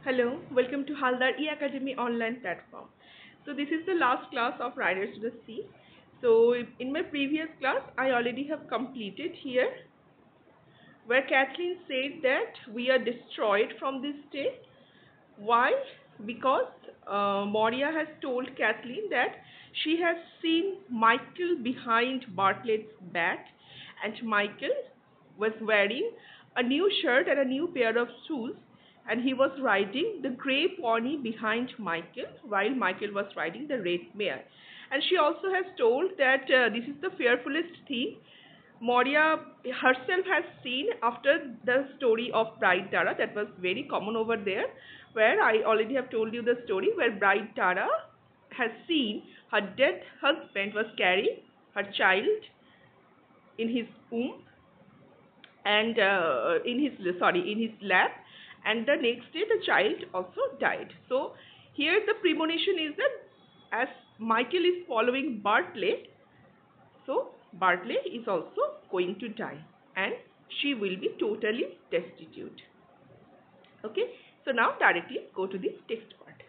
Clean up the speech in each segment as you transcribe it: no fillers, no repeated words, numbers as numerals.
Hello, welcome to Haldar E-Academy online platform. So this is the last class of Riders to the Sea. So in my previous class, I already have completed here where Kathleen said that we are destroyed from this day. Why? Because Moria has told Kathleen that she has seen Michael behind Bartlett's back, and Michael was wearing a new shirt and a new pair of shoes, and he was riding the grey pony behind Michael while Michael was riding the red mare. And she also has told that this is the fearfulest thing Moria herself has seen after the story of Bride Tara that was very common over there, where I already have told you the story where Bride Tara has seen her dead husband was carrying her child in his womb and in his lap, and the next day the child also died. So here the premonition is that as Michael is following Bartlett, so Bartlett is also going to die and she will be totally destitute. Okay, so now directly go to the text part.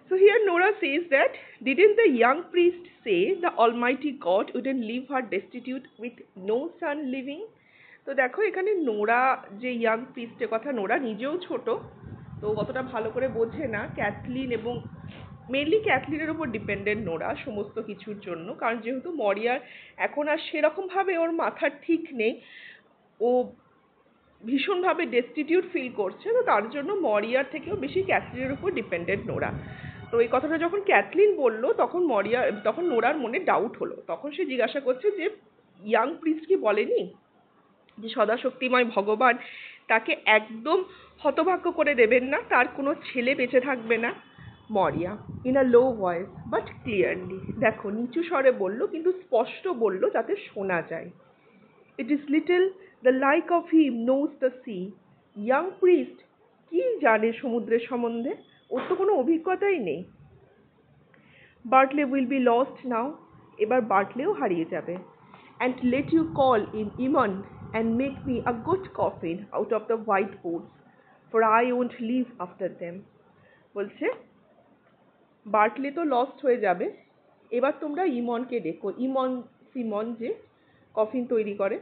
So here Nora says that, didn't the young priest say the Almighty God wouldn't leave her destitute with no son living? তো দেখো এখানে Nora যে young প্রিস্টের কথা, Nora নিজেও ছোট, তো অতটা ভালো করে বোঝে না। ক্যাথলিন এবং মেনলি ক্যাথলিনের উপর ডিপেন্ডেন্ট নোরা সমস্ত কিছুর জন্য, কারণ যেহেতু মরিয়ার এখন আর সেরকমভাবে ওর মাথার ঠিক নেই, ও ভীষণভাবে ডেস্টিটিউট ফিল করছে, তো তার জন্য মরিয়ার থেকেও বেশি ক্যাথলিনের উপর ডিপেন্ডেন্ট নোরা। তো এই কথাটা যখন ক্যাথলিন বলল তখন নোরার মনে ডাউট হলো। তখন সে জিজ্ঞাসা করছে যে ইয়াং প্রিস্ট কি বলেনি যে সদাশক্তিময় ভগবান তাকে একদম হতভাগ্য করে দেবেন না, তার কোনো ছেলে বেঁচে থাকবে না? মরিয়া in a low voice but clearly, দেখো নিচু স্বরে বলল কিন্তু স্পষ্ট বলল যাতে শোনা যায়। It is little the like of him knows the sea. Young priest কি জানে সমুদ্রের সম্বন্ধে? ওর তো কোনো অভিজ্ঞতাই নেই। Bartley will be lost now, এবার বার্টলেও হারিয়ে যাবে। And let you call in Eamon and make me a good coffin out of the white boards, for I won't live after them. বলছে বার্টলে তো লস্ট হয়ে যাবে, এবার তোমরা ইমনকে ডেকো। ইমন সিমন যে কফিন তৈরি করে,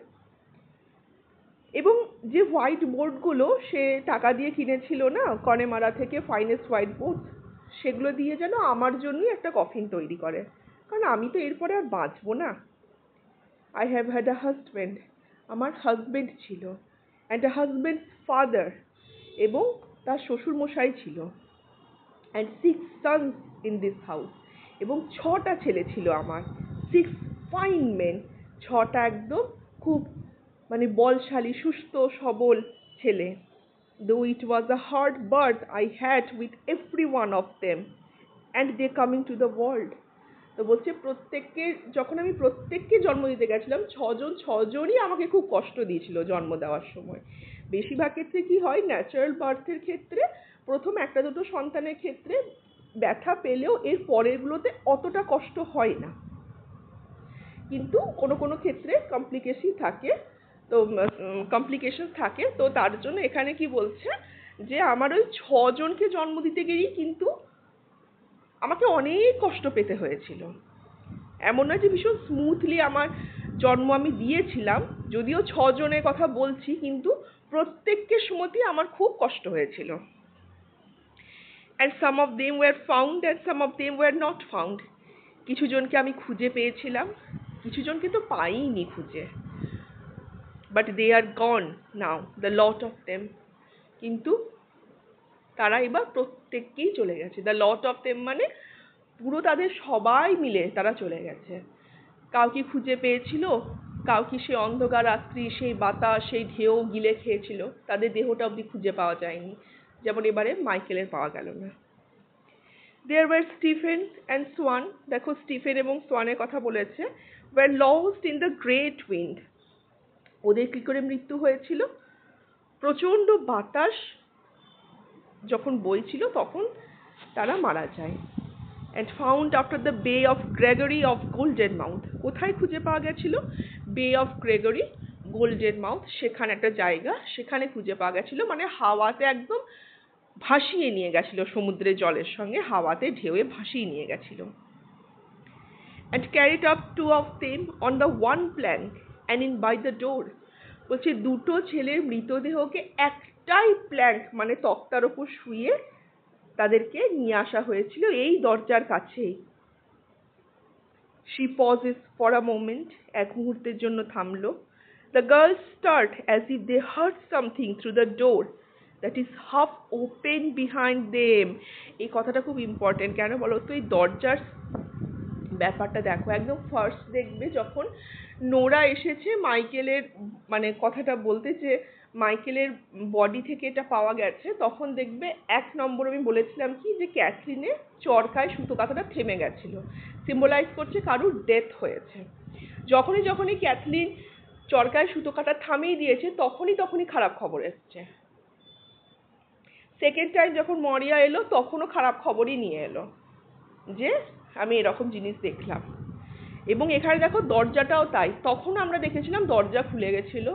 এবং যে হোয়াইট বোর্ডগুলো সে টাকা দিয়ে কিনেছিল না কনেমারা থেকে, ফাইনেস্ট হোয়াইট বোর্ড, সেগুলো দিয়ে যেন আমার জন্যই একটা কফিন তৈরি করে, কারণ আমি তো এরপরে আর বাঁচবো না। I have had a husband, আমার হাজব্যান্ড ছিল, অ্যান্ড আ হাজব্যান্ড ফাদার, এবং তার শ্বশুরমশাই ছিল, and 6 sons in this house, এবং 6টা ছেলে ছিল আমার। 6 ফাইন মেন, 6টা একদম খুব মানে বলশালী সুস্থ সবল ছেলে। Though it was a hard birth I had with every one of them, and they coming to the world. তো বলছে যখন আমি প্রত্যেককে জন্ম দিতে গেছিলাম, 6জনই আমাকে খুব কষ্ট দিয়েছিল জন্ম দেওয়ার সময়। বেশিরভাগ ক্ষেত্রে কি হয়, ন্যাচারাল বার্থের ক্ষেত্রে প্রথম 1-2 সন্তানের ক্ষেত্রে ব্যথা পেলেও এর পরেরগুলোতে অতটা কষ্ট হয় না, কিন্তু কোনো ক্ষেত্রে কমপ্লিকেশন থাকে। তো তার জন্য এখানে কি বলছে যে আমার ওই 6জনকে জন্ম দিতে গিয়েই কিন্তু আমাকে অনেক কষ্ট পেতে হয়েছিল। এমন নয় যে ভীষণ স্মুথলি আমার জন্ম আমি দিয়েছিলাম, যদিও 6জনের কথা বলছি, কিন্তু প্রত্যেককে সময়তেই আমার খুব কষ্ট হয়েছিল। And some of them were found and some of them were not found. কিছু জনকে আমি খুঁজে পেয়েছিলাম, কিছু জনকে তো পাইনি খুঁজে। But they are gone now, the lot of them. কিন্তু তারা এবার প্রত্যেককেই চলে গেছে। দ্য লট অফ দেম মানে পুরো তাদের সবাই মিলে তারা চলে গেছে। কাউকে খুঁজে পেয়েছিল, কাউকে সেই অন্ধকার রাত্রি, সেই বাতাস, সেই ঢেউ গিলে খেয়েছিল, তাদের দেহটা অবধি খুঁজে পাওয়া যায়নি, যেমন এবারে মাইকেলের পাওয়া গেল না। There were Stephen and Swan, দেখো স্টিফেন এবং সোয়ানের কথা বলেছে, were lost in the great wind. ওদের কি করে মৃত্যু হয়েছিল? প্রচণ্ড বাতাস যখন বইছিল তখন তারা মারা যায়। And found after the Bay of Gregory of Golden Mouth. কোথায় খুঁজে পাওয়া গেছিল? বে অফ গ্রেগরি, গোল্ডেন মাউথ, সেখানে একটা জায়গা, সেখানে খুঁজে পাওয়া গেছিল, মানে হাওয়াতে একদম ভাসিয়ে নিয়ে গেছিল, সমুদ্রের জলের সঙ্গে হাওয়াতে ঢেউয়ে ভাসিয়ে নিয়ে গেছিল। and carried up two of them on the one plank and in by the door। বলছে দুটো ছেলের মৃতদেহকে একটাই প্ল্যাঙ্ক মানে তক্তার উপর শুয়ে তাদেরকে নিয়ে আসা হয়েছিল এই দরজার কাছেই। she pauses for a moment, এক মুহূর্তের জন্য থামলো। the girls start as if they heard something through the door that is half open behind them। এই কথাটা খুব ইম্পর্টেন্ট, কেন বলো তো? এই দরজার ব্যাপারটা দেখো, একদম ফার্স্ট দেখবে যখন নোরা এসেছে মাইকেলের মানে কথাটা বলতে, যে মাইকেলের বডি থেকে এটা পাওয়া গেছে, তখন দেখবে 1 নম্বর আমি বলেছিলাম কি, যে ক্যাথরিনের চরকায় সুতো কাঁথাটা থেমে গেছিল, সিম্বলাইজ করছে কারুর ডেথ হয়েছে। যখনই ক্যাথরিন চরকায় সুতো কাঁটা থামিয়ে দিয়েছে তখনই খারাপ খবর এসছে। সেকেন্ড টাইম যখন মরিয়া এলো তখনও খারাপ খবরই নিয়ে এলো, যে আমি এরকম জিনিস দেখলাম। এবং এখানে দেখো দরজাটাও তাই, তখন আমরা দেখেছিলাম দরজা খুলে গেছিল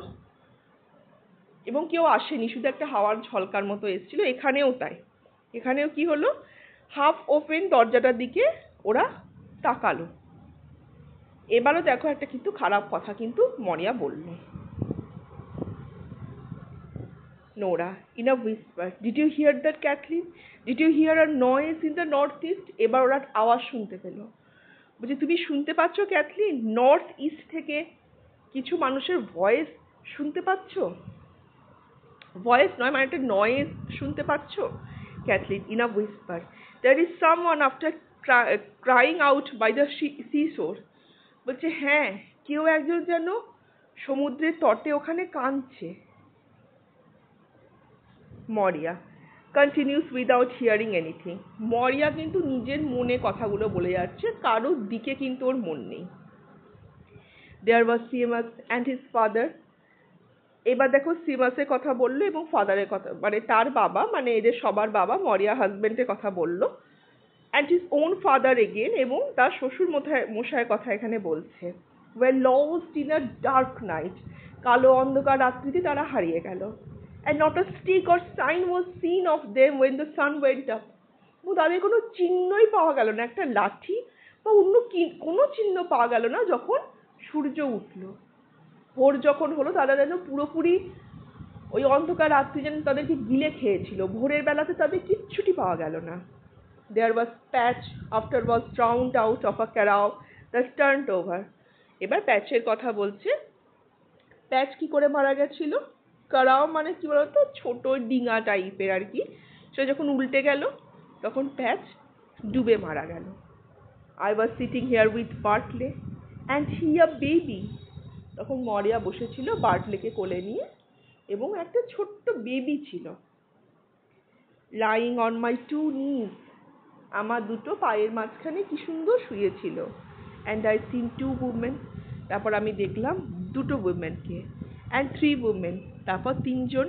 এবং কেউ আসেনি, শুধু একটা হাওয়ার ঝলকার মতো এসেছিল। এখানেও তাই, এখানেও কি হলো, হাফ ওপেন দরজাটার দিকে ওরা তাকালো। এবারও দেখো একটা কিন্তু খারাপ কথা কিন্তু মরিয়া বলল। Nora, in a whisper, did you hear that, Kathleen? Did you hear a noise in the northeast? এবার ওরা আওয়াজ শুনতে পেল। বলছে তুমি শুনতে পাচ্ছ ক্যাথলিন, নর্থ ইস্ট থেকে কিছু মানুষের ভয়েস শুনতে পাচ্ছ? ভয়েস নয়, মানে একটা নয়েজ শুনতে পাচ্ছ? Cathleen, in a whisper, there is someone after crying out by the seashore। বলছে হ্যাঁ, কেউ একজন যেন সমুদ্রের তটে ওখানে কাঁদছে। মরিয়া continues without hearing anything। মরিয়া কিন্তু নিজের মনে কথাগুলো বলে যাচ্ছে, কারোর দিকে কিন্তু ওর মন নেই। There was Seamus and his father। এবার দেখো সিমাসের কথা বললো এবং ফাদারের কথা, মানে তার বাবা, মানে এদের সবার বাবা, মরিয়া হাজবেন্ডের কথা বললো। and his own father again, এবং তার শ্বশুর মশাইয়ের কথা এখানে বলছে। were lost in a dark night। কালো অন্ধকার রাত্রিতে তারা হারিয়ে গেল। and not a stick or sign was seen of them when the sun went up। তাদের কোনো চিহ্নই পাওয়া গেল না, একটা লাঠি বা অন্য কোনো চিহ্ন পাওয়া গেল না যখন সূর্য উঠলো। ভোর যখন হলো তারা যেন পুরোপুরি ওই অন্ধকার রাত্রি যেন তাদেরকে গিলে খেয়েছিল। ভোরের বেলাতে তাদের কিচ্ছুটি পাওয়া গেল না। There was Patch after was drowned out of a carrow that turned over। এবার প্যাচের কথা বলছে। প্যাচ কি করে মারা গেছিল? কারাও মানে কি বলতো, ছোট ডিঙা টাইপের আর কি, সেটা যখন উল্টে গেল তখন প্যাচ ডুবে মারা গেল। I was sitting here with Bartley and he a baby। তখন মরিয়া বসেছিল বার্টলেকে কোলে নিয়ে এবং একটা ছোট্ট বেবি ছিল। lying on my 2 knees। আমার দুটো পায়ের মাঝখানে কি সুন্দর শুয়েছিল। and I seen 2 women। তারপর আমি দেখলাম দুটো womenকে। and 3 women। তারপর 3 জন।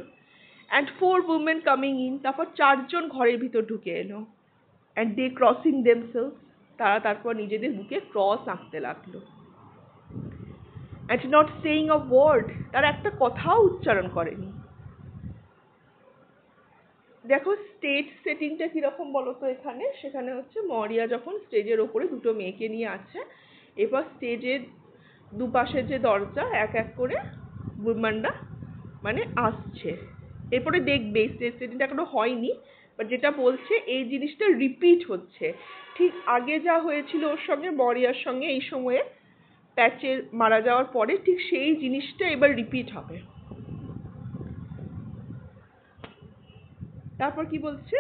and 4 women coming in। তারপর 4 জন ঘরের ভিতর ঢুকে এলো। and they crossing themselves। তারা তারপর নিজেদের বুকে ক্রস আঁকতে লাগলো। and not saying a word। তারা একটা কথাও উচ্চারণ করেনি। দেখো স্টেজ সেটিংটা কিরকম বলো তো এখানে? সেখানে হচ্ছে মরিয়া যখন স্টেজের ওপরে দুটো মেয়েকে নিয়ে আছে, এবার স্টেজের দুপাশে যে দরজা এক এক করে উইমেনরা মানে আসছে। এরপরে দেখবে স্টেজ সেটিংটা এখনো হয়নি, বাট যেটা বলছে এই জিনিসটা রিপিট হচ্ছে। ঠিক আগে যা হয়েছিল ওর সঙ্গে, মরিয়ার সঙ্গে এই সময়ে প্যাচের মারা যাওয়ার পরে, ঠিক সেই জিনিসটা এবার রিপিট হবে। তারপর কি বলছে?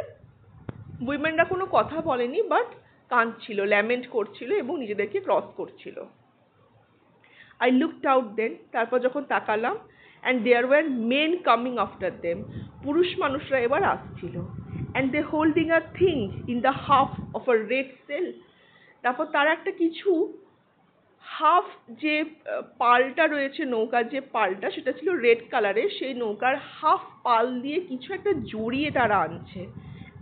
উইমেনরা কোনো কথা বলেনি, বাট কাঁদছিল, ল্যামেন্ট করছিল এবং নিজেদেরকে ক্রস করছিল। I looked out then। তারপর যখন তাকালাম, and there were men coming after them। পুরুষ মানুষরা এবার আসছিল। and they holding a thing in the half of a red sail। তারপর তারা একটা কিছু হাফ যে পালটা রয়েছে, নৌকার যে পালটা সেটা ছিল রেড কালারের, সেই নৌকার হাফ পাল দিয়ে কিছু একটা জড়িয়ে তারা আনছে।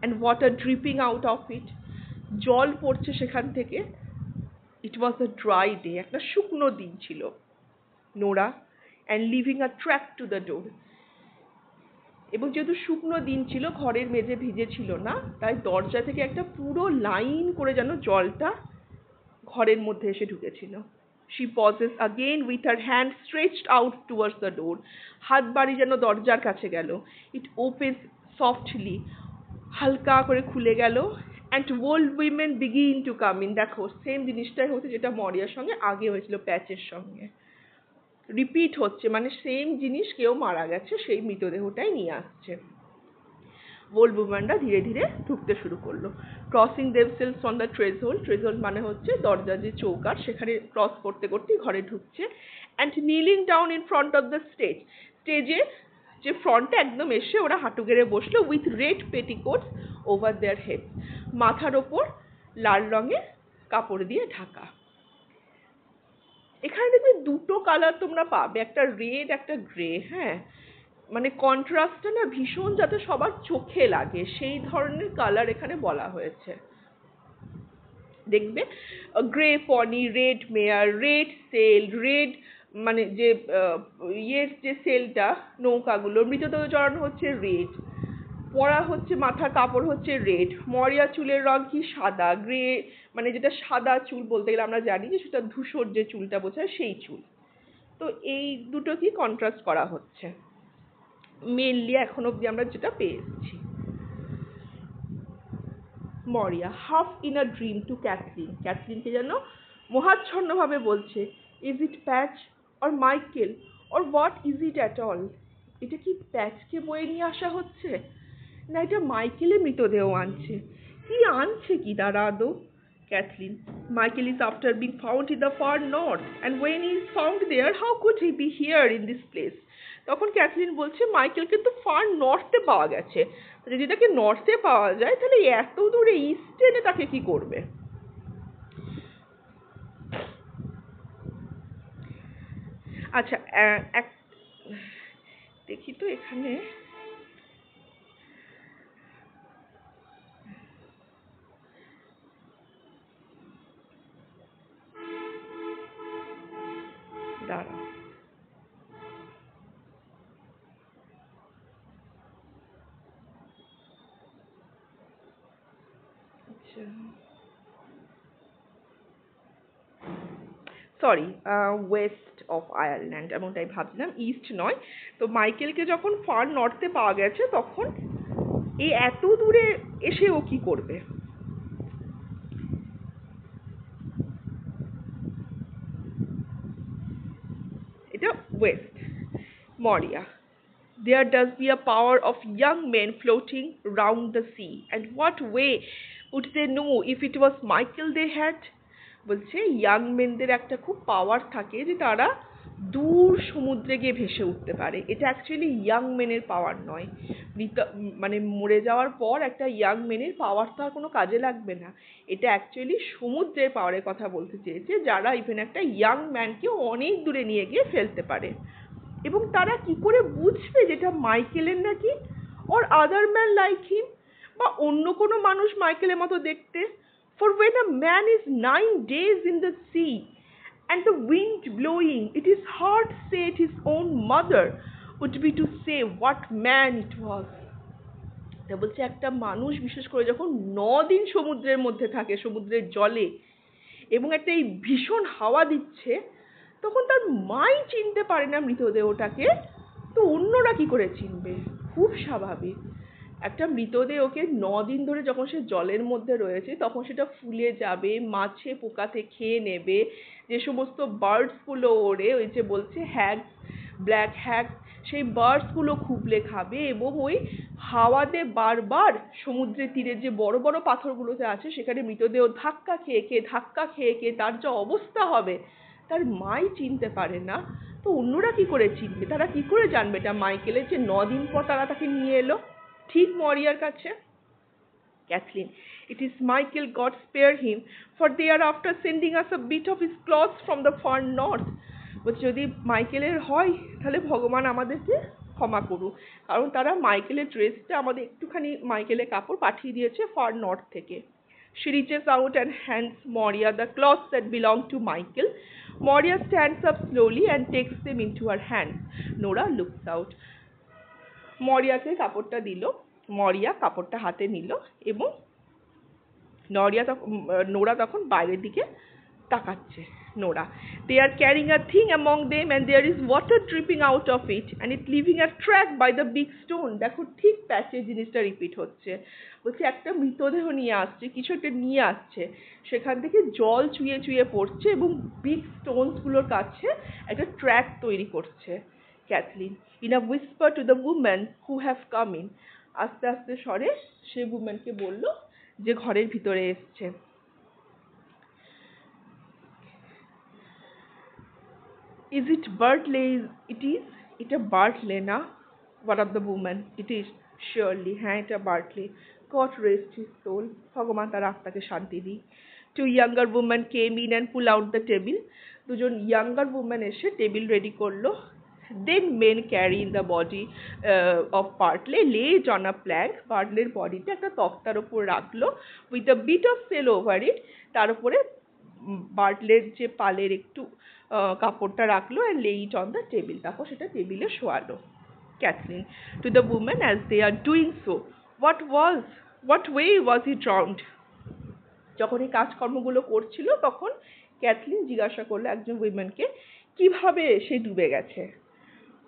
and water dripping out of it। জল পড়ছে সেখান থেকে। it was a dry day। একটা শুকনো দিন ছিল। Nora, and leaving a track to the door. এবং যেহেতু শুকনো দিন ছিল, ঘরের মেঝে ভিজে ছিল না, তাই দরজা থেকে একটা পুরো লাইন করে যেন জলটা ঘরের মধ্যে এসে ঢুকেছিল। She pauses again with her hand stretched out towards the door. হাত বাড়ি যেন দরজার কাছে গেল। It opens softly. হালকা করে খুলে গেল and old women begin to come in. দেখো সেম জিনিসটাই হচ্ছে যেটা মরিয়ার সঙ্গে আগে হয়েছিল প্যাচের সঙ্গে। রিপিট হচ্ছে, মানে সেম জিনিস, কেউ মারা গেছে সেই মৃতদেহটাই নিয়ে আসছে। ওল্ড উম্যানরা ধীরে ধীরে ঢুকতে শুরু করলো। Crossing themselves on the threshold, threshold মানে হচ্ছে দরজা যে চৌকাঠ, সেখানে ক্রস করতে করতেই ঘরে ঢুকছে। And kneeling down in front of the stage, স্টেজে যে ফ্রন্টে একদম এসে ওরা হাঁটু গেড়ে বসলো। With red petticoats over their head, মাথার ওপর লাল রঙের কাপড় দিয়ে ঢাকা। এখানে দেখবে দুটো কালার তোমরা পাবে, একটা রেড একটা গ্রে। হ্যাঁ, মানে কন্ট্রাস্টটা না ভীষণ যাতে সবার চোখে লাগে সেই ধরনের কালার এখানে বলা হয়েছে। দেখবে গ্রে পনি, রেড মেয়ার, রেড সেল, রেড মানে যে ইয়ের যে সেলটা, নৌকাগুলো মৃতদেহ জড়ানো হচ্ছে রেড, পরা হচ্ছে মাথার কাপড় হচ্ছে রেড, মরিয়া চুলের রং কি সাদা, গ্রে মানে যেটা সাদা চুল বলতে গেলে আমরা জানি যে সেটা ধূসর যে চুলটা বোঝায় সেই চুল। তো এই দুটো কি কন্ট্রাস্ট করা হচ্ছে মেনলি এখন অব্দি আমরা যেটা পেয়ে এসেছি। Maurya half in a dream to Cathleen, ক্যাথলিনকে যেন মোহাচ্ছন্নভাবে বলছে, is it Patch or Michael or what is it at all? এটা কি প্যাচকে বয়ে নিয়ে আসা হচ্ছে, না এটা মাইকেলের মৃতদেহ আনছে? কি আনছে কি তারা আদৌ? Cathleen, Michael is after being found in the far north, and when he is found there, how could he be here in this place? তখন ক্যাথলিন বলছে মাইকেলকে তো ফার নর্থে পাওয়া গেছে, যদি তাকে নর্থে পাওয়া যায় তাহলে এত দূরে ইস্টে এনে তাকে কি করবে? আচ্ছা দেখি তো এখানে দাঁড়া, সরি, ওয়েস্ট অফ আয়ারল্যান্ড, এমনটাই ভাবছিলাম, ইস্ট নয়। তো মাইকেলকে যখন ফার নর্থে পাওয়া গেছে তখন এই এত দূরে এসে ও কি করবে? এটা ওয়েস্ট। মরিয়া, there does be a power of young men floating round the sea, and what way would they know if it was Michael they had? বলছে ইয়াং মেনদের একটা খুব পাওয়ার থাকে যে তারা দূর সমুদ্রে গিয়ে ভেসে উঠতে পারে। এটা অ্যাকচুয়ালি ইয়াং মেনের পাওয়ার নয়, মানে মরে যাওয়ার পর একটা ইয়াং মেনের পাওয়ার তো আর কোনো কাজে লাগবে না। এটা অ্যাকচুয়ালি সমুদ্রের পাওয়ারের কথা বলতে চেয়েছে, যারা ইভেন একটা ইয়াং ম্যানকে অনেক দূরে নিয়ে গিয়ে ফেলতে পারে। এবং তারা কি করে বুঝবে যেটা মাইকেলের নাকি, or other man like him, বা অন্য কোনো মানুষ মাইকেলের মতো দেখতে? For when a man is 9 days in the sea and the wind blowing, it is hard said his own mother would be to say what man it was. তা বলছে একটা মানুষ বিশেষ করে যখন 9 দিন সমুদ্রের মধ্যে থাকে, সমুদ্রের জলে, এবং একটা এই ভীষণ হাওয়া দিচ্ছে, তখন তার মাই চিনতে পারে না মৃতদেহটাকে, তো অন্যরা কি করে চিনবে? খুব স্বাভাবিক। একটা মৃতদেহকে 9 দিন ধরে যখন সে জলের মধ্যে রয়েছে তখন সেটা ফুলে যাবে, মাছে পোকাতে খেয়ে নেবে, যে সমস্ত বার্ডসগুলো ওড়ে, ওই যে বলছে হ্যাগ, ব্ল্যাক হ্যাগ, সেই বার্ডসগুলো খুবলে খাবে, এবং ওই হাওয়াতে বারবার সমুদ্রের তীরে যে বড় বড় পাথরগুলোতে আছে সেখানে মৃতদেহ ধাক্কা খেয়ে খেয়ে তার যা অবস্থা হবে, তার মাই চিনতে পারে না, তো অন্যরা কি করে চিনবে? তারা কি করে জানবে এটা মাইকেলের, যে 9 দিন পর তারা তাকে নিয়ে এলো ঠিক মরিয়ার কাছে? Cathleen, it is Michael, God spare him, for they are after sending us a bit of his clothes from the far north. বলছে যদি মাইকেলের হয় তাহলে ভগবান আমাদেরকে ক্ষমা করুক, কারণ তারা মাইকেলের ড্রেসটা আমাদের একটুখানি মাইকেলের কাপড় পাঠিয়ে দিয়েছে ফার নর্থ থেকে। She reaches out and hands Moria the clothes that belonged to Michael. Moria stands up slowly and takes them into her hands. Nora looks out. মরিয়াকে কাপড়টা দিল, মরিয়া কাপড়টা হাতে নিল এবং নোরা তখন বাইরের দিকে তাকাচ্ছে। Nora, they are carrying a thing among them and there is water dripping out of it and it leaving a track by the big stone. দেখো ঠিক প্যাচে জিনিসটা রিপিট হচ্ছে। বলছে একটা মৃতদেহ নিয়ে আসছে, কিছু একটা নিয়ে আসছে, সেখান থেকে জল চুইয়ে চুইয়ে পড়ছে এবং বিগ স্টোনস গুলোর কাছে একটা ট্র্যাক তৈরি করছে। Cathleen, in a whisper to the woman who have come in, আস্তে আস্তে স্বরে সে womanকে বলল যে ঘরের ভিতরে এসছে। Is it Bartley? It is. এটা বার্টলে না? One of the women. It is surely. হ্যাঁ, এটা বার্টলে। God rest his soul. ভগবান তার আত্মাকে শান্তি দিই। Two younger women came in and pull out the table. দুজন younger women এসে টেবিল রেডি করলো। Then men carry in the body of Bartley, lay it on a plank. বার্টলের বডিটা একটা তক্তার উপর রাখলো with a bit of sail over it. তার উপরে বার্টলের যে পালের একটু কাপড়টা রাখলো and lay it on the table. তারপর সেটা টেবিলে শোয়ালো। Kathleen, to the woman as they are doing so, what way was he drowned? যখন এই কাজকর্মগুলো করছিল তখন ক্যাথলিন জিজ্ঞাসা করলো একজন উইমেনকে, কিভাবে সে ডুবে গেছে?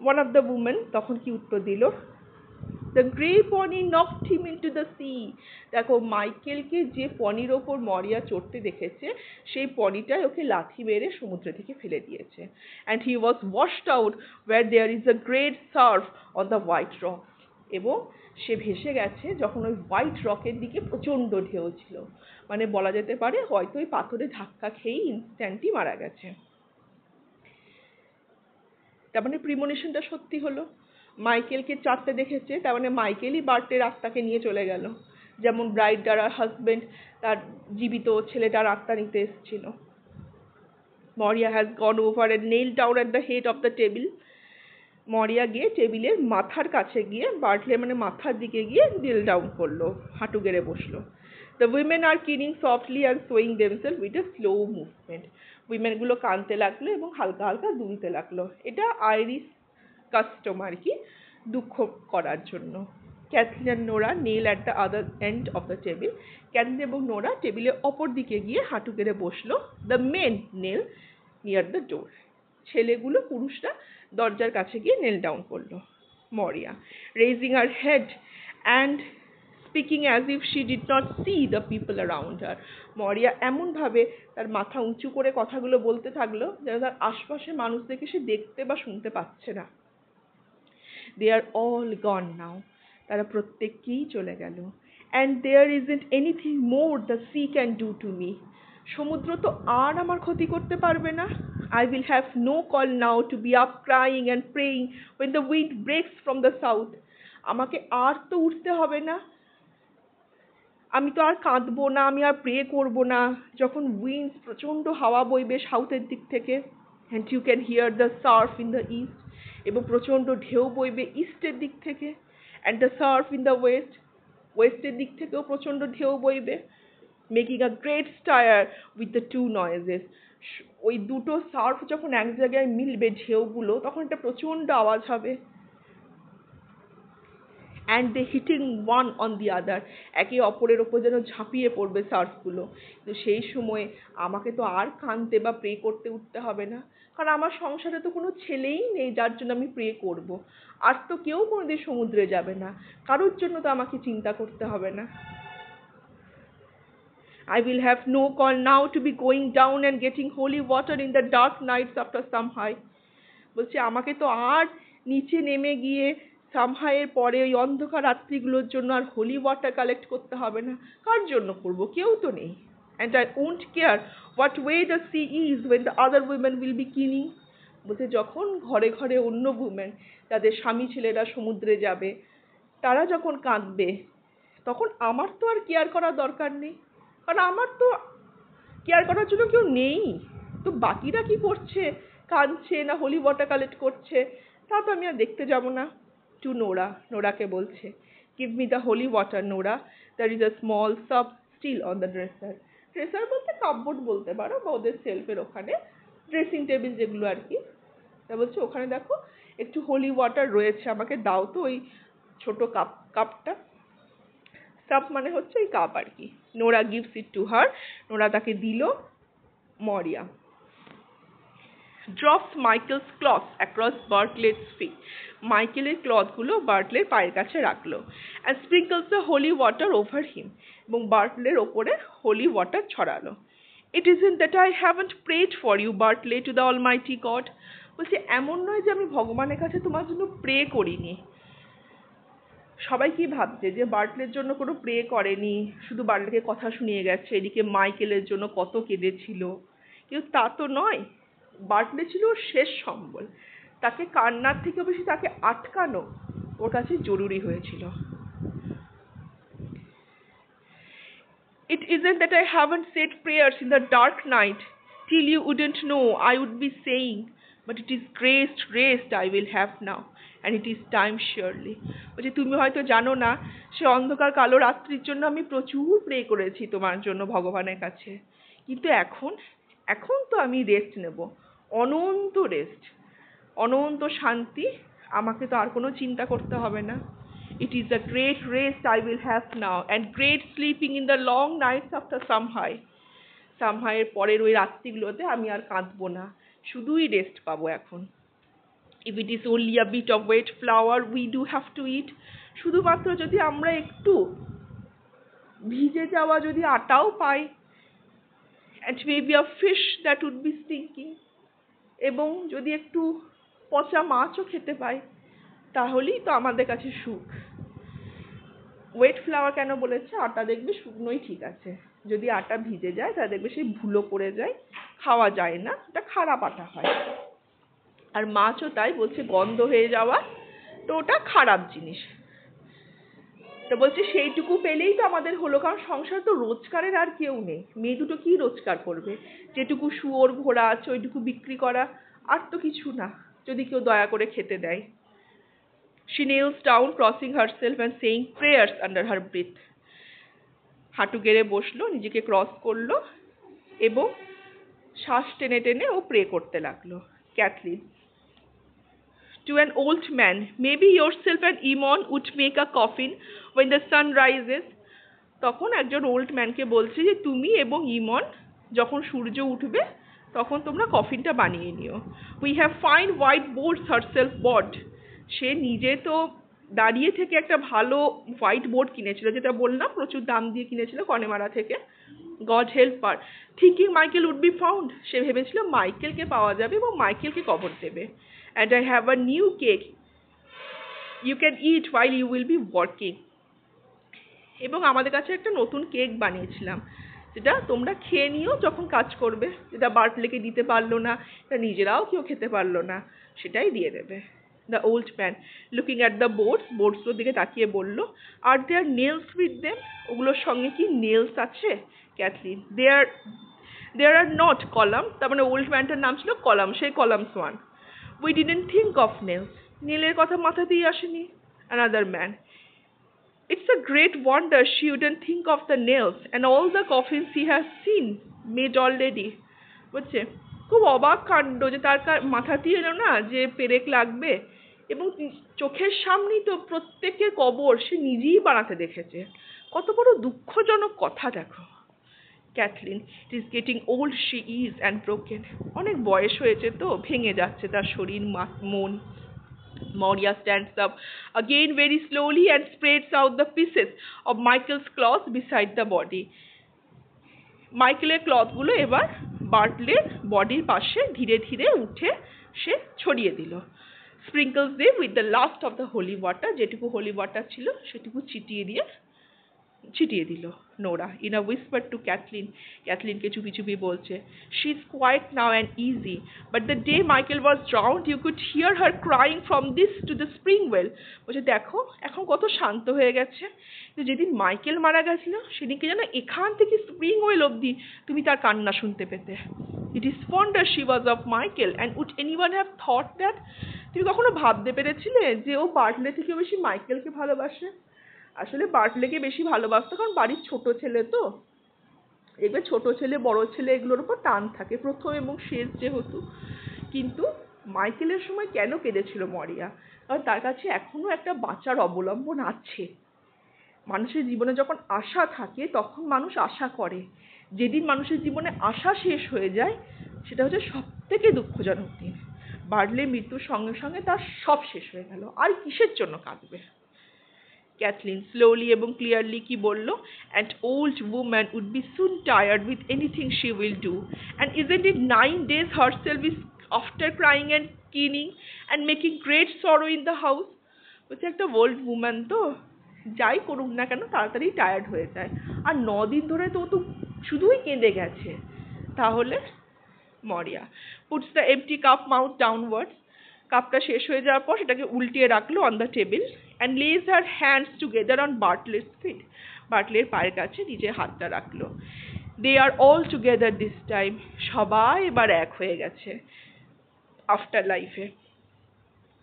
One of the women তখন কি উত্তর দিল? The grey pony knocked him into the sea. দেখো মাইকেলকে যে পনির ওপর মরিয়া চড়তে দেখেছে সেই পনিটাই ওকে লাথি মেরে সমুদ্র থেকে ফেলে দিয়েছে। And he was washed out where there is a great surf on the white rock. এবং সে ভেসে গেছে যখন ওই হোয়াইট রকের দিকে প্রচন্ড ঢেউ ছিল। মানে বলা যেতে পারে হয়তো ওই পাথরে ধাক্কা খেয়েই ইনস্ট্যান্টই মারা গেছে। তার মানে প্রিমনিশনটা সত্যি হলো। মাইকেলকে চাপতে দেখেছে, তার মানে মাইকেলই বার্টের আত্মাকে নিয়ে চলে গেল, যেমন ব্রাইড দ্বারা হাজবেন্ড তার জীবিত ছেলেটার আত্মা নিতে এসেছিল। Maurya has gone over and kneel down at the head of the table. Maurya গিয়ে টেবিলের মাথার কাছে গিয়ে বার্টলে মানে মাথার দিকে গিয়ে নেইল ডাউন করলো, হাঁটু গেড়ে বসলো। The women are keening softly and swaying themselves with a slow movement. Women গুলো কাঁদতে লাগলো এবং হালকা হালকা দুলতে লাগলো। এটা আইরিশ কাস্টম আর কি, দুঃখ করার জন্য। ক্যাথলিন আর Nora kneel at the other end of the table. Cathleen এবং নোরা টেবিলের অপর দিকে গিয়ে হাঁটু গেড়ে বসলো। The men kneel near the door. ছেলেগুলো পুরুষরা দরজার কাছে গিয়ে নেল ডাউন করলো। Maurya, raising her head and speaking as if she did not see the people around her. Maurya এমনভাবে তার মাথা উঁচু করে কথাগুলো বলতে থাকলো যেন তার আশপাশে মানুষদেরকে সে দেখতে বা শুনতে পাচ্ছে না। They are all gone now. তারা প্রত্যেককেই চলে গেল। And there isn't anything more the sea can do to me. সমুদ্র তো আর আমার ক্ষতি করতে পারবে না। I will have no call now to be up crying and praying when the wind breaks from the south. আমাকে আর তো উঠতে হবে না, আমি তো আর কাঁদবো না, আমি আর প্রে করবো না যখন উইন্ডস প্রচন্ড হাওয়া বইবে সাউথের দিক থেকে। And you can hear the surf in the east. এবং প্রচন্ড ঢেউ বইবে ইস্টের দিক থেকে। And the surf in the west, ওয়েস্টের দিক থেকেও প্রচন্ড ঢেউ বইবে। Making a great stir with the two noises. ওই দুটো সার্ফ যখন এক জায়গায় মিলবে ঢেউগুলো তখন একটা প্রচন্ড আওয়াজ হবে। And they hitting one on the other. একে অপরের ওপর যেন ঝাঁপিয়ে পড়বে সার্ফগুলো। কিন্তু সেই সময় আমাকে তো আর কাঁদতে বা প্রে করতে উঠতে হবে না, কারণ আমার সংসারে তো কোনো ছেলেই নেই যার জন্য আমি প্রে করব। আর তো কেউ কোনোদিন সমুদ্রে যাবে না, কারোর জন্য তো আমাকে চিন্তা করতে হবে না। I will have no call now to be going down and getting holy water in the dark nights after Samhain. বলছে আমাকে তো আর নিচে নেমে গিয়ে সামহাইয়ের পরে ওই অন্ধকার রাত্রিগুলোর জন্য আর হোলি ওয়াটার কালেক্ট করতে হবে না। কার জন্য করব? কেউ তো নেই। And I won't care what way the sea is when the other women will be keening. বলছে যখন ঘরে ঘরে অন্য উইমেন তাদের স্বামী ছেলেরা সমুদ্রে যাবে, তারা যখন কাঁদবে তখন আমার তো আর কেয়ার করার দরকার নেই, কারণ আমার তো কেয়ার করার জন্য কেউ নেই। তো বাকিরা কি করছে, কাঁদছে না হোলি ওয়াটার কালেক্ট করছে, তা তো আমি আর দেখতে যাব না। টু নোরা, নোরাকে বলছে, give me the holy water Nora, there is a small sup still on the dresser. Dresser বলতে কাপবোর্ড বলতে পারো, বা ওদের সেলফের ওখানে ড্রেসিং টেবিল যেগুলো আর কি, তা বলছে ওখানে দেখো একটু হোলি ওয়াটার রয়েছে, আমাকে দাও তো ওই ছোট কাপটা। কাপ মানে হচ্ছে ওই কাপ আর কি। Nora gives it to her, Nora তাকে দিল। মরিয়া drops Michael's cloth across Bartlett's feet. মাইকেলের ক্লথগুলো বার্টলের পায়ের কাছে রাখলো। and sprinkles the holy water over him. এবং বার্টলের ওপরে হোলি ওয়াটার ছড়ালো। it isn't that I haven't prayed for you, Bartlett, to the Almighty God. বলছে এমন নয় যে আমি ভগবানের কাছে তোমার জন্য প্রে করিনি। সবাই কি ভাবছে যে বার্টলের জন্য কোনো প্রে করেনি, শুধু বার্টলেকে কথা শুনিয়ে গেছে, এদিকে মাইকেলের জন্য কত কেঁদেছিল। কিন্তু তা তো নয়, বার্টলে ছিল ওর শেষ সম্বল, তাকে কান্নার থেকে বেশি তাকে আটকানো ওর কাছে জরুরি হয়েছিল। It isn't that I haven't said prayers in the dark night till you wouldn't know I would be saying, but it is grace I will have now, and it is time surely. বলছে তুমি হয়তো জানো না, সে অন্ধকার কালো রাত্রির জন্য আমি প্রচুর প্রে করেছি তোমার জন্য ভগবানের কাছে, কিন্তু এখন তো আমি রেস্ট নেব, অনন্ত রেস্ট, অনন্ত শান্তি, আমাকে তো আর কোনো চিন্তা করতে হবে না। It is a great rest I will have now, and great sleeping in the long nights after Samhai. সামহাইয়ের পরের ওই রাত্রিগুলোতে আমি আর কাঁদবো না, শুধুই রেস্ট পাবো এখন। If it is only a bit of wet flour we do have to eat, শুধুমাত্র যদি আমরা একটু ভিজে যাওয়া যদি আটাও পাই, and maybe a fish that would be stinking, এবং যদি একটু পচা মাছও খেতে পাই, তাহলেই তো আমাদের কাছে সুখ। ওয়েট ফ্লাওয়ার কেন বলেছে? আটা দেখবে শুকনোই ঠিক আছে, যদি আটা ভিজে যায় তাহলে দেখবে সেই ভুলো পড়ে যায়, খাওয়া যায় না, এটা খারাপ আটা হয়। আর মাছও তাই, বলছে গন্ধ হয়ে যাওয়া, তো ওটা খারাপ জিনিস। তো বলছে সেইটুকু পেলেই তো আমাদের হলো, কারণ সংসার তো রোজগারের আর কেউ নেই, মেয়ে দুটো কি রোজগার করবে? যেটুকু শুয়োর ঘোড়া আছে ওইটুকু বিক্রি করা, আর তো কিছু না, যদি কেউ দয়া করে খেতে দেয়। She kneels down, crossing herself and saying prayers under her breath. হাঁটু গেড়ে বসলো, নিজেকে ক্রস করলো এবং শ্বাস টেনে টেনে ও প্রে করতে লাগলো। Cathleen, to an old man, maybe yourself and Imon would make a coffin when the sun rises. তখন একজন ওল্ড ম্যানকে বলছে যে তুমি এবং ইমন যখন সূর্য উঠবে তখন তোমরা কফিনটা বানিয়ে নিও। We have fine white boards herself bought. সে নিজে তো দাঁড়িয়ে থেকে একটা ভালো হোয়াইট বোর্ড কিনেছিল, যেটা বললাম প্রচুর দাম দিয়ে কিনেছিল কনেমারা থেকে। God help her, thinking Michael would be found. সে ভেবেছিল মাইকেলকে পাওয়া যাবে এবং মাইকেলকে কবর দেবে। And I have a new cake you can eat while you will be working. এবং আমাদের কাছে একটা নতুন কেক বানিয়েছিলাম, যেটা তোমরা খেয়ে নিও যখন কাজ করবে, যেটা বার্টলেকে দিতে পারলো না, এটা নিজেরাও কেউ খেতে পারলো না, সেটাই দিয়ে দেবে। The old man, looking at the boardsগুলোর দিকে তাকিয়ে বলল, are there nails with them? ওগুলোর সঙ্গে কি nails আছে? Cathleen, there are not, Colum, তার মানে ওল্ড ম্যানটার নাম ছিল কলাম, সেই Colum's one. We didn't think of nails. নীলের কথা মাথাতেই আসেনি। Another man, it's a great wonder she wouldn't think of the nails and all the coffins he has seen made already. বুঝছে, খুব অবাক কাণ্ড যে তার মাথাতেই এলো না যে পেরেক লাগবে, এবং চোখের সামনেই তো প্রত্যেকের কবর সে নিজেই বানাতে দেখেছে। কত বড় দুঃখজনক কথা দেখো। Cathleen, it is getting old she is and broken. অনেক বয়স হয়েছে তো, ভেঙে যাচ্ছে তার শরীর মন। Moria stands up again very slowly and spreads out the pieces of Michael's cloth beside the body. মাইকেলের ক্লথগুলো এবার বার্টলের বডির পাশে ধীরে ধীরে উঠে সে ছড়িয়ে দিল। Sprinkles them with the last of the holy water. যেটুকু হোলি ওয়াটার ছিল সেটুকু ছিটিয়ে দিল Nora. In a whisper to Kathleen, ক্যাথলিনকে চুপি চুপি বলছে, she is quiet now and easy, but the day Michael was drowned you could hear her crying from this to the spring well. বলছে দেখো এখন কত শান্ত হয়ে গেছে, যেদিন মাইকেল মারা গেছিল সেদিনকে যেন এখান থেকে স্প্রিং ওয়েল অবধি তুমি তার কান্না শুনতে পেতে। It is fonder she was of Michael, and would anyone have thought that? তুমি কখনো ভাবতে পেরেছিলে যে ও বার্টলে থেকে বেশি মাইকেলকে ভালোবাসে? আসলে বার্টলেকে বেশি ভালোবাসতো কারণ বাড়ির ছোট ছেলে তো, দেখবে ছোট ছেলে বড় ছেলে এগুলোর উপর টান থাকে প্রথম এবং শেষ যেহেতু। কিন্তু মাইকেলের সময় কেন কেঁদেছিল মরিয়া? কারণ তার কাছে এখনো একটা বাঁচার অবলম্বন আছে। মানুষের জীবনে যখন আশা থাকে তখন মানুষ আশা করে। যেদিন মানুষের জীবনে আশা শেষ হয়ে যায় সেটা হচ্ছে সব থেকে দুঃখজনক দিন। বার্টলের মৃত্যুর সঙ্গে সঙ্গে তার সব শেষ হয়ে গেল, আর কিসের জন্য কাঁদবে? ক্যাথলিন স্লোলি এবং ক্লিয়ারলি কি বলল? "An old woman would be soon tired with anything she will do, and isn't it 9 days herself is after crying and keening and making great sorrow in the house?" বলছে একটা old woman তো যাই করুক না কেন তাড়াতাড়ি tired হয়ে যায়, আর 9 দিন ধরে তো ও তো শুধুই কেঁদে গেছে। তাহলে মরিয়া puts the empty cup mouth downwards, কাপটা শেষ হয়ে যাওয়ার পর সেটাকে উল্টিয়ে রাখলো on the table, and lays her hands together on Bartlett's feet, বার্টলের পায়ের কাছে নিজের হাতটা রাখলো। they are all together this time, সবাই এবার এক হয়ে গেছে আফটার লাইফে।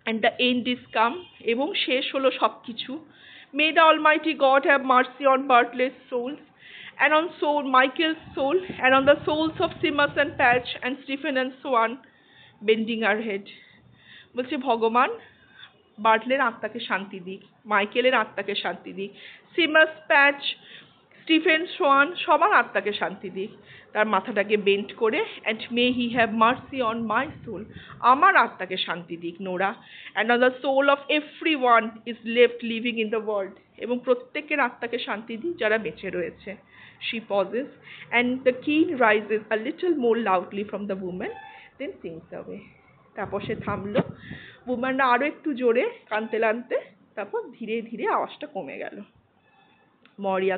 and the end is come, এবং শেষ হলো সবকিছু। may the almighty God have mercy on Bartlett's souls, and on soul Michael's soul, and on the souls of Seamus and Patch and Stephen and Swan, bending her head, বলছে ভগবান বার্টলের আত্মাকে শান্তি দিক, মাইকেলের আত্মাকে শান্তি দিক, সিমাস, প্যাচ, স্টিফেন, সোয়ান সবার আত্মাকে শান্তি দিক। তার মাথাটাকে বেন্ট করে, and may he have mercy on my soul, আমার আত্মাকে শান্তি দিক Nora, and on the soul of every one is left living in the world, এবং প্রত্যেকের আত্মাকে শান্তি দিক যারা বেঁচে রয়েছে। She pauses, and the key rises a little more loudly from the woman, then sinks away. তারপর সে থামলো, উম্যানরা আরো একটু জোরে কানতে লাগতে, তারপর ধীরে ধীরে আওয়াজটা কমে গেল। মরিয়া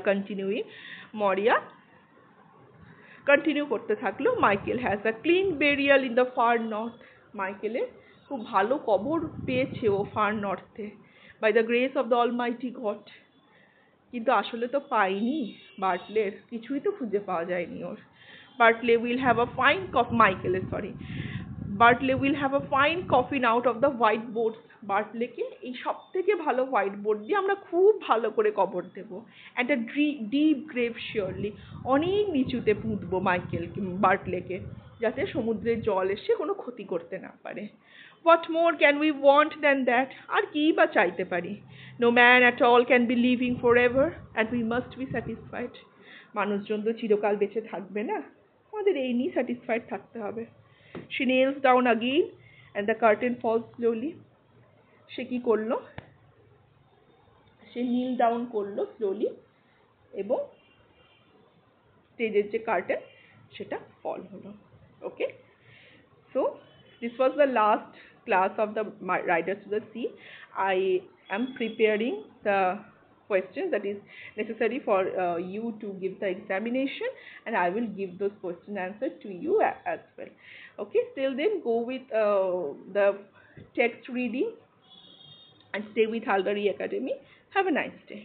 মরিয়া কন্টিনিউ করতে থাকলো, Michael has a clean burial in the far north, মাইকেলের খুব ভালো কবর পেয়েছে ও ফার নর্থে, by the grace of the almighty God. কিন্তু আসলে তো পাইনি, বার্টলের কিছুই তো খুঁজে পাওয়া যায়নি ওর। Bartley will have a fine Bartley will have a fine coffin out of the white boards, বার্টলেকে এই সব থেকে ভালো হোয়াইট বোর্ড দিয়ে আমরা খুব ভালো করে কবর দেবো, and a deep grave surely, অনেক নিচুতে পুঁতবো বার্টলেকে, যাতে সমুদ্রের জল এসে কোনো ক্ষতি করতে না পারে। What more can we want than that? আর কি বা চাইতে পারি? No man at all can be living forever, and we must be satisfied. মানুষজন তো চিরকাল বেঁচে থাকবে না, আমাদের এই নিয়ে স্যাটিসফাইড থাকতে হবে। She kneels down again, and the curtain falls slowly. সে কি করলো? সে kneel down করলো slowly, এবং স্টেজের যে কার্টেন সেটা ফল হলো। ওকে, so this was the last class of the Riders to the Sea. I am preparing the questions that is necessary for you to give the examination, and I will give those question answers to you as well. Okay, till then go with the text reading and stay with Halgari Academy. Have a nice day.